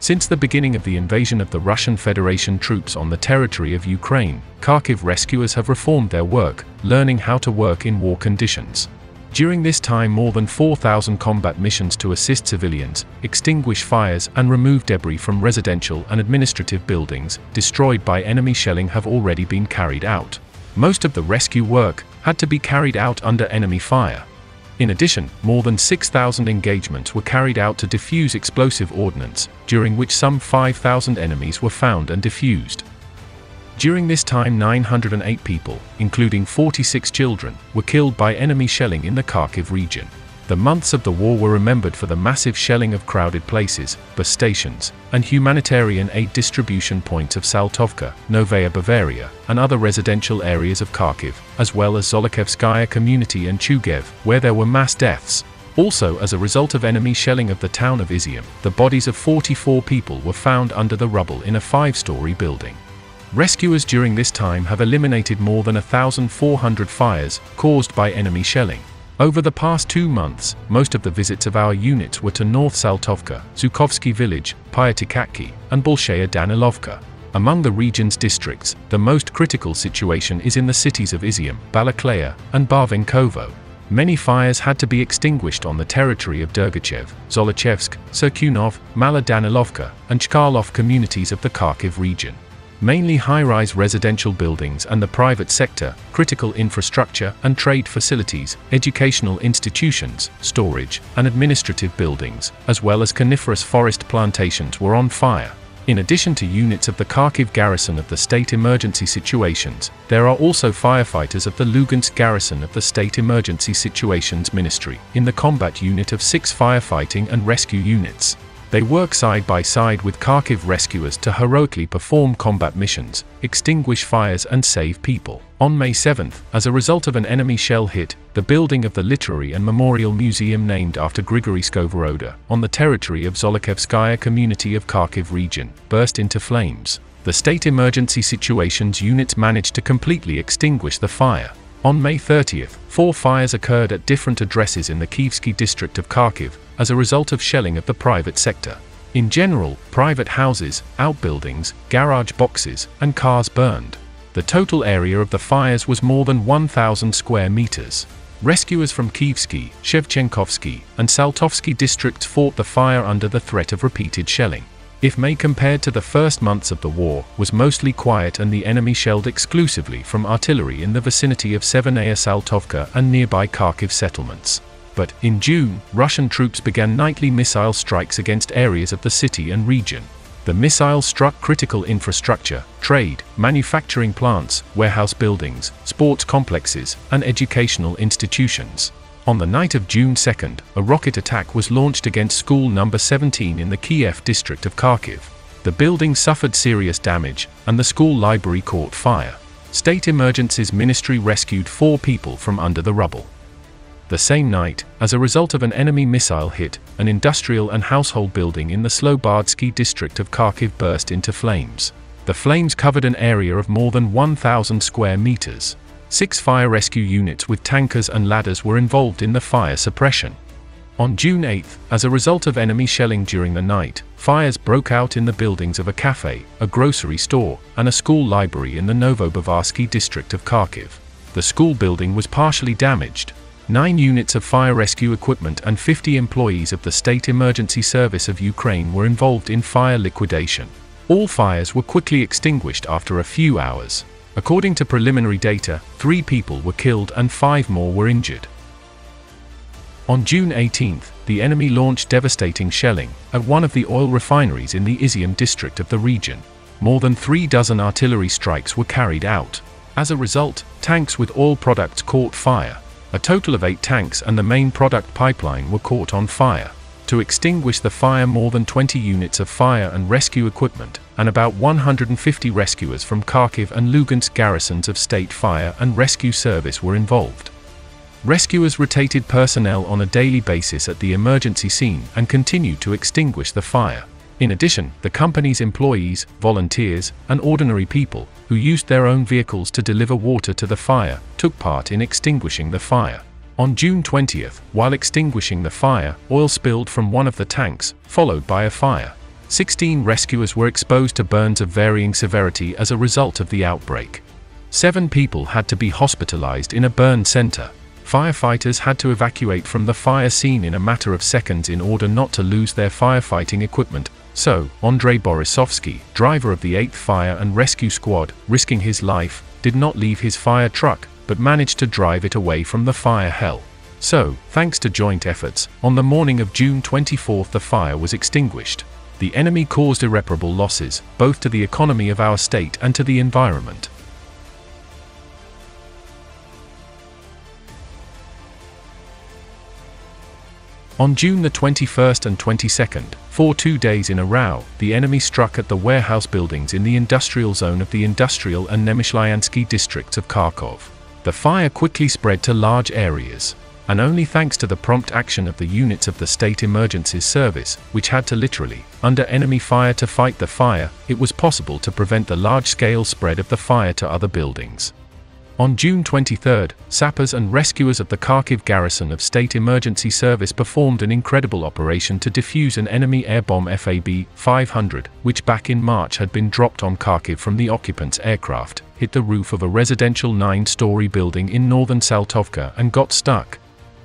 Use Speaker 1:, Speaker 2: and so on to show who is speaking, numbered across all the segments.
Speaker 1: Since the beginning of the invasion of the Russian Federation troops on the territory of Ukraine, Kharkiv rescuers have reformed their work, learning how to work in war conditions. During this time, more than 4,000 combat missions to assist civilians, extinguish fires, and remove debris from residential and administrative buildings destroyed by enemy shelling have already been carried out. Most of the rescue work had to be carried out under enemy fire. In addition, more than 6,000 engagements were carried out to defuse explosive ordnance, during which some 5,000 enemies were found and defused. During this time, 908 people, including 46 children, were killed by enemy shelling in the Kharkiv region. The months of the war were remembered for the massive shelling of crowded places, bus stations, and humanitarian aid distribution points of Saltovka, Novaya Bavaria, and other residential areas of Kharkiv, as well as Zolochevskaya community and Chuguev, where there were mass deaths. Also, as a result of enemy shelling of the town of Izyum, the bodies of 44 people were found under the rubble in a 5-story building. Rescuers during this time have eliminated more than 1,400 fires caused by enemy shelling. Over the past 2 months, most of the visits of our units were to North Saltovka, Zhukovsky village, Pyatikatki, and Bolshaya Danilovka. Among the region's districts, the most critical situation is in the cities of Izyum, Balaklaya, and Barvenkovo. Many fires had to be extinguished on the territory of Dergachev, Zolochevsk, Serkunov, Mala Danilovka, and Chkalov communities of the Kharkiv region. Mainly high-rise residential buildings and the private sector, critical infrastructure and trade facilities, educational institutions, storage, and administrative buildings, as well as coniferous forest plantations were on fire. In addition to units of the Kharkiv garrison of the State Emergency Situations, there are also firefighters of the Lugansk garrison of the State Emergency Situations Ministry, in the combat unit of 6 firefighting and rescue units. They work side by side with Kharkiv rescuers to heroically perform combat missions, extinguish fires and save people. On May 7th, as a result of an enemy shell hit, the building of the Literary and Memorial Museum named after Grigory Skovoroda, on the territory of Zolochevskaya community of Kharkiv region, burst into flames. The State Emergency Situations units managed to completely extinguish the fire. On May 30th, 4 fires occurred at different addresses in the Kievsky district of Kharkiv, as a result of shelling of the private sector. In general, private houses, outbuildings, garage boxes, and cars burned. The total area of the fires was more than 1,000 square meters. Rescuers from Kievsky, Shevchenkovsky, and Saltovsky districts fought the fire under the threat of repeated shelling. If May compared to the first months of the war, was mostly quiet and the enemy shelled exclusively from artillery in the vicinity of Severnaya Saltovka and nearby Kharkiv settlements. But, in June, Russian troops began nightly missile strikes against areas of the city and region. The missiles struck critical infrastructure, trade, manufacturing plants, warehouse buildings, sports complexes, and educational institutions. On the night of June 2nd, a rocket attack was launched against school number 17 in the Kiev district of Kharkiv. The building suffered serious damage, and the school library caught fire. State Emergencies Ministry rescued 4 people from under the rubble. The same night, as a result of an enemy missile hit, an industrial and household building in the Slobodsky district of Kharkiv burst into flames. The flames covered an area of more than 1,000 square meters. 6 fire rescue units with tankers and ladders were involved in the fire suppression. On June 8th, as a result of enemy shelling during the night, fires broke out in the buildings of a cafe, a grocery store, and a school library in the Novobavarsky district of Kharkiv. The school building was partially damaged. 9 units of fire rescue equipment and 50 employees of the State Emergency Service of Ukraine were involved in fire liquidation. All fires were quickly extinguished after a few hours. According to preliminary data, 3 people were killed and 5 more were injured. On June 18th, the enemy launched devastating shelling at one of the oil refineries in the Izyum district of the region. More than 3 dozen artillery strikes were carried out. As a result, tanks with oil products caught fire. A total of 8 tanks and the main product pipeline were caught on fire. To extinguish the fire, more than 20 units of fire and rescue equipment, and about 150 rescuers from Kharkiv and Lugansk garrisons of State Fire and Rescue Service were involved. Rescuers rotated personnel on a daily basis at the emergency scene and continued to extinguish the fire. In addition, the company's employees, volunteers, and ordinary people, who used their own vehicles to deliver water to the fire, took part in extinguishing the fire. On June 20th, while extinguishing the fire, oil spilled from one of the tanks, followed by a fire. 16 rescuers were exposed to burns of varying severity as a result of the outbreak. 7 people had to be hospitalized in a burn center. Firefighters had to evacuate from the fire scene in a matter of seconds in order not to lose their firefighting equipment. So, Andrei Borisovsky, driver of the 8th Fire and Rescue Squad, risking his life, did not leave his fire truck, but managed to drive it away from the fire hell. So, thanks to joint efforts, on the morning of June 24 the fire was extinguished. The enemy caused irreparable losses, both to the economy of our state and to the environment. On June the 21st and 22nd, for 2 days in a row, the enemy struck at the warehouse buildings in the industrial zone of the industrial and Nemyshlyansky districts of Kharkov. The fire quickly spread to large areas, and only thanks to the prompt action of the units of the State Emergencies Service, which had to literally, under enemy fire to fight the fire, it was possible to prevent the large-scale spread of the fire to other buildings. On June 23, sappers and rescuers of the Kharkiv garrison of State Emergency Service performed an incredible operation to defuse an enemy air bomb FAB-500, which back in March had been dropped on Kharkiv from the occupants' aircraft, hit the roof of a residential 9-story building in northern Saltovka and got stuck.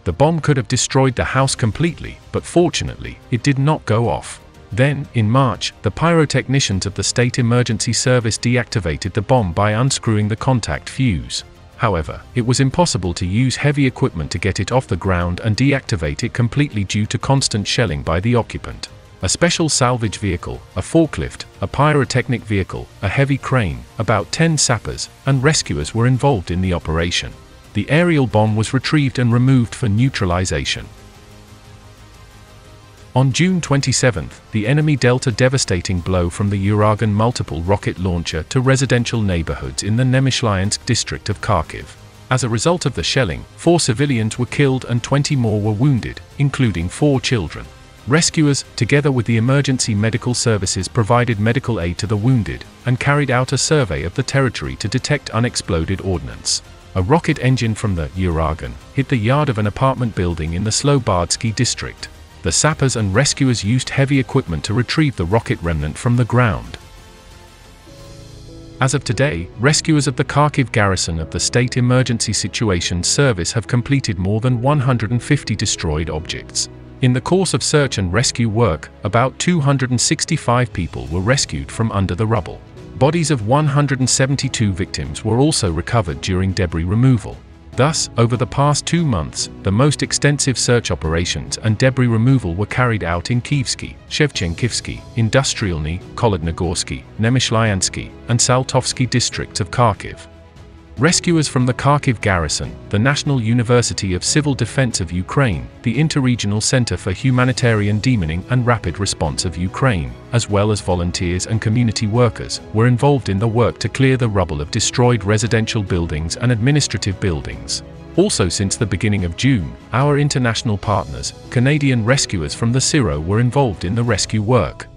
Speaker 1: The bomb could have destroyed the house completely, but fortunately, it did not go off. Then, in March, the pyrotechnicians of the State Emergency Service deactivated the bomb by unscrewing the contact fuse. However, it was impossible to use heavy equipment to get it off the ground and deactivate it completely due to constant shelling by the occupant. A special salvage vehicle, a forklift, a pyrotechnic vehicle, a heavy crane, about 10 sappers, and rescuers were involved in the operation. The aerial bomb was retrieved and removed for neutralization. On June 27, the enemy dealt a devastating blow from the Uragan multiple rocket launcher to residential neighborhoods in the Nemyshlyansk district of Kharkiv. As a result of the shelling, 4 civilians were killed and 20 more were wounded, including 4 children. Rescuers, together with the emergency medical services, provided medical aid to the wounded, and carried out a survey of the territory to detect unexploded ordnance. A rocket engine from the Uragan hit the yard of an apartment building in the Slobodsky district. The sappers and rescuers used heavy equipment to retrieve the rocket remnant from the ground. As of today, rescuers of the Kharkiv garrison of the State Emergency Situations Service have completed more than 150 destroyed objects. In the course of search and rescue work, about 265 people were rescued from under the rubble. Bodies of 172 victims were also recovered during debris removal. Thus, over the past 2 months, the most extensive search operations and debris removal were carried out in Kievsky, Shevchenkivsky, Industrialny, Kolodnogorsky, Nemyshlyansky, and Saltovsky districts of Kharkiv. Rescuers from the Kharkiv garrison, the National University of Civil Defense of Ukraine, the Interregional Center for Humanitarian Demining and Rapid Response of Ukraine, as well as volunteers and community workers, were involved in the work to clear the rubble of destroyed residential buildings and administrative buildings. Also, since the beginning of June, our international partners, Canadian rescuers from the CIRO, were involved in the rescue work.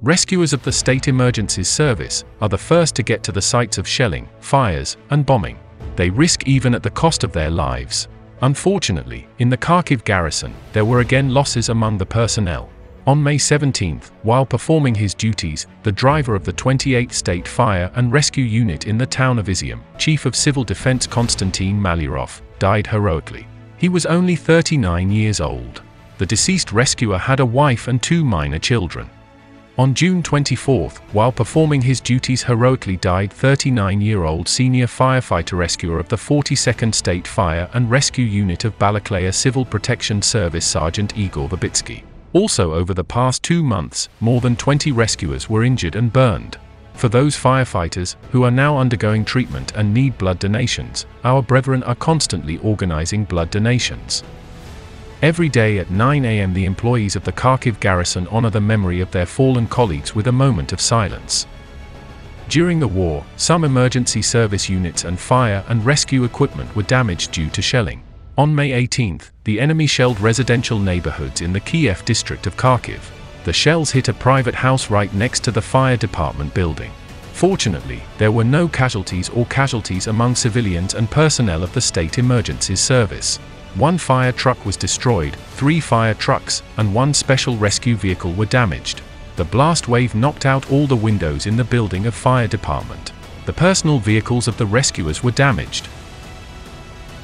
Speaker 1: Rescuers of the State Emergencies Service are the first to get to the sites of shelling, fires, and bombing. They risk even at the cost of their lives. Unfortunately, in the Kharkiv garrison, there were again losses among the personnel. On May 17, while performing his duties, the driver of the 28th State Fire and Rescue Unit in the town of Izyum, Chief of Civil Defense Konstantin Malyrov, died heroically. He was only 39 years old. The deceased rescuer had a wife and 2 minor children. On June 24, while performing his duties heroically, died 39-year-old senior firefighter rescuer of the 42nd State Fire and Rescue Unit of Balaklaya Civil Protection Service Sergeant Igor Verbitsky. Also, over the past 2 months, more than 20 rescuers were injured and burned. For those firefighters who are now undergoing treatment and need blood donations, our brethren are constantly organizing blood donations. Every day at 9 a.m. the employees of the Kharkiv garrison honor the memory of their fallen colleagues with a moment of silence. During the war, some emergency service units and fire and rescue equipment were damaged due to shelling. On May 18, the enemy shelled residential neighborhoods in the Kiev district of Kharkiv. The shells hit a private house right next to the fire department building. Fortunately, there were no casualties among civilians and personnel of the State Emergencies Service. 1 fire truck was destroyed, 3 fire trucks, and 1 special rescue vehicle were damaged. The blast wave knocked out all the windows in the building of fire department. The personal vehicles of the rescuers were damaged.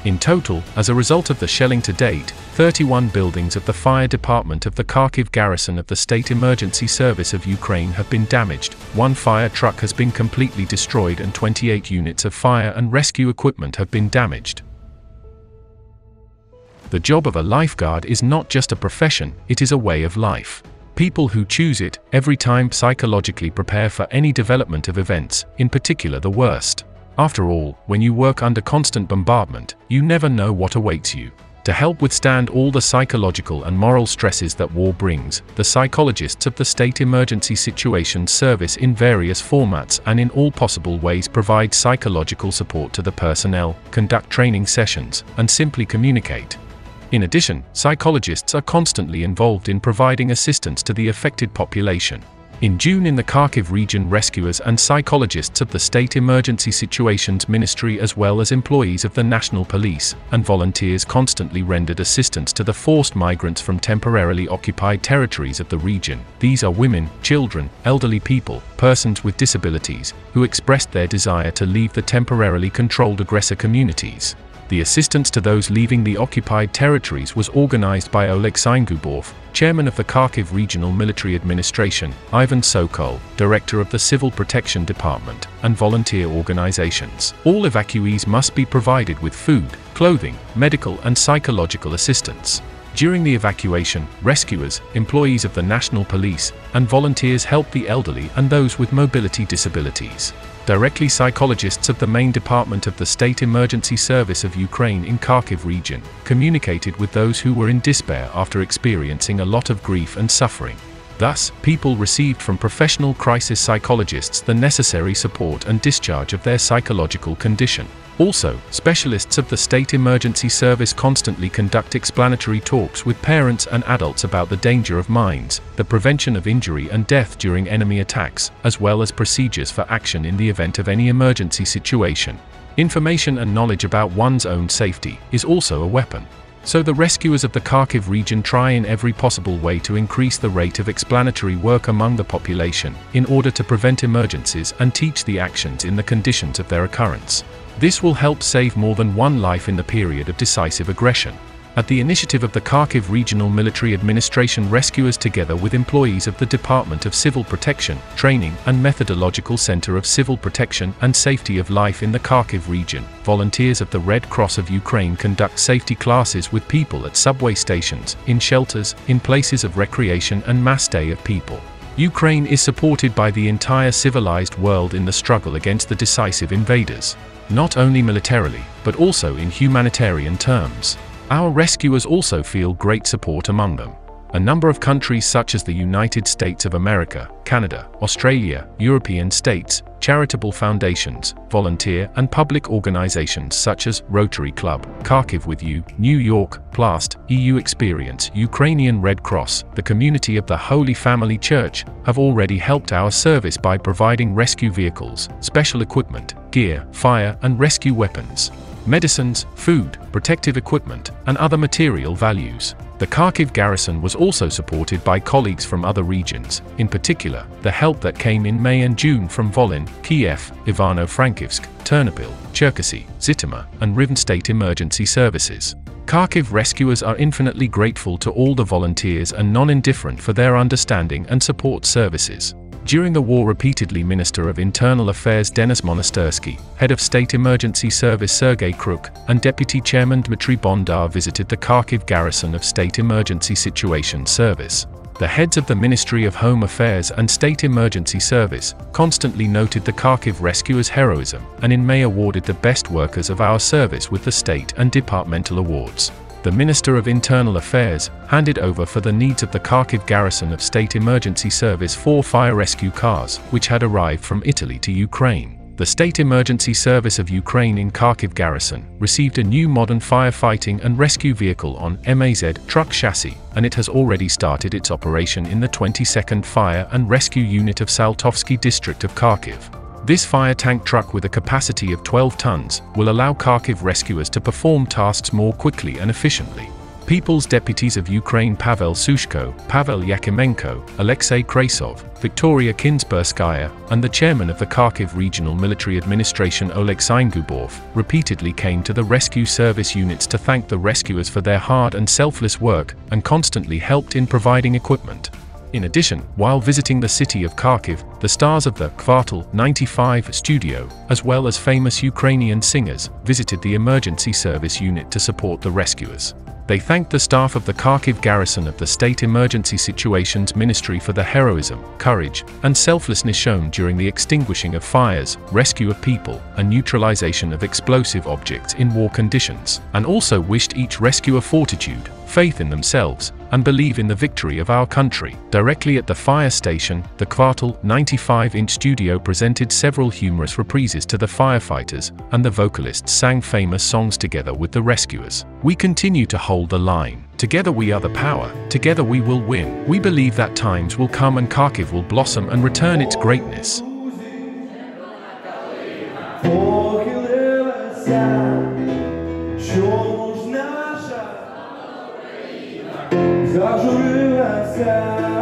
Speaker 1: In total, as a result of the shelling to date, 31 buildings of the fire department of the Kharkiv garrison of the State Emergency Service of Ukraine have been damaged, 1 fire truck has been completely destroyed and 28 units of fire and rescue equipment have been damaged. The job of a lifeguard is not just a profession, it is a way of life. People who choose it, every time psychologically prepare for any development of events, in particular the worst. After all, when you work under constant bombardment, you never know what awaits you. To help withstand all the psychological and moral stresses that war brings, the psychologists of the State Emergency Situations Service in various formats and in all possible ways provide psychological support to the personnel, conduct training sessions, and simply communicate. In addition, psychologists are constantly involved in providing assistance to the affected population. In June in the Kharkiv region, rescuers and psychologists of the State Emergency Situations Ministry as well as employees of the National Police and volunteers constantly rendered assistance to the forced migrants from temporarily occupied territories of the region. These are women, children, elderly people, persons with disabilities, who expressed their desire to leave the temporarily controlled aggressor communities. The assistance to those leaving the occupied territories was organized by Oleg Syngubov, chairman of the Kharkiv Regional Military Administration, Ivan Sokol, director of the Civil Protection Department, and volunteer organizations. All evacuees must be provided with food, clothing, medical and psychological assistance. During the evacuation, rescuers, employees of the National Police, and volunteers helped the elderly and those with mobility disabilities. Directly, psychologists of the main department of the State Emergency Service of Ukraine in Kharkiv region communicated with those who were in despair after experiencing a lot of grief and suffering. Thus, people received from professional crisis psychologists the necessary support and discharge of their psychological condition. Also, specialists of the State Emergency Service constantly conduct explanatory talks with parents and adults about the danger of mines, the prevention of injury and death during enemy attacks, as well as procedures for action in the event of any emergency situation. Information and knowledge about one's own safety is also a weapon. So the rescuers of the Kharkiv region try in every possible way to increase the rate of explanatory work among the population in order to prevent emergencies and teach the actions in the conditions of their occurrence. This will help save more than one life in the period of decisive aggression. At the initiative of the Kharkiv Regional Military Administration, rescuers together with employees of the Department of Civil Protection, Training and Methodological Center of Civil Protection and Safety of Life in the Kharkiv region, volunteers of the Red Cross of Ukraine conduct safety classes with people at subway stations, in shelters, in places of recreation and mass stay of people. Ukraine is supported by the entire civilized world in the struggle against the decisive invaders, not only militarily, but also in humanitarian terms. Our rescuers also feel great support among them. A number of countries such as the United States of America, Canada, Australia, European states, charitable foundations, volunteer and public organizations such as Rotary Club, Kharkiv With You, New York, Plast, EU Experience, Ukrainian Red Cross, the community of the Holy Family Church, have already helped our service by providing rescue vehicles, special equipment, gear, fire and rescue weapons, medicines, food, protective equipment, and other material values. The Kharkiv garrison was also supported by colleagues from other regions, in particular, the help that came in May and June from Volyn, Kiev, Ivano-Frankivsk, Ternopil, Cherkasy, Zhytomyr, and Rivne state emergency services. Kharkiv rescuers are infinitely grateful to all the volunteers and non-indifferent for their understanding and support services. During the war, repeatedly Minister of Internal Affairs Denis Monastyrsky, Head of State Emergency Service Sergei Kruk, and Deputy Chairman Dmitry Bondar visited the Kharkiv garrison of State Emergency Situations Service. The heads of the Ministry of Home Affairs and State Emergency Service constantly noted the Kharkiv rescuers' heroism and in May awarded the best workers of our service with the state and departmental awards. The Minister of Internal Affairs handed over for the needs of the Kharkiv garrison of State Emergency Service 4 fire rescue cars, which had arrived from Italy to Ukraine. The State Emergency Service of Ukraine in Kharkiv garrison received a new modern firefighting and rescue vehicle on MAZ truck chassis, and it has already started its operation in the 22nd Fire and Rescue Unit of Saltovsky district of Kharkiv. This fire tank truck with a capacity of 12 tons will allow Kharkiv rescuers to perform tasks more quickly and efficiently. People's deputies of Ukraine Pavel Sushko, Pavel Yakimenko, Alexei Krasov, Victoria Kinsburskaya, and the chairman of the Kharkiv Regional Military Administration Oleg Syngubov repeatedly came to the rescue service units to thank the rescuers for their hard and selfless work, and constantly helped in providing equipment. In addition, while visiting the city of Kharkiv, the stars of the Kvartal 95 studio, as well as famous Ukrainian singers, visited the emergency service unit to support the rescuers. They thanked the staff of the Kharkiv garrison of the State Emergency Situations Ministry for the heroism, courage, and selflessness shown during the extinguishing of fires, rescue of people, and neutralization of explosive objects in war conditions, and also wished each rescuer fortitude, faith in themselves, and believe in the victory of our country. Directly at the fire station, the Kvartal 95-inch studio presented several humorous reprises to the firefighters, and the vocalists sang famous songs together with the rescuers. We continue to hold the line. Together we are the power. Together we will win. We believe that times will come and Kharkiv will blossom and return its greatness.
Speaker 2: Зажурилася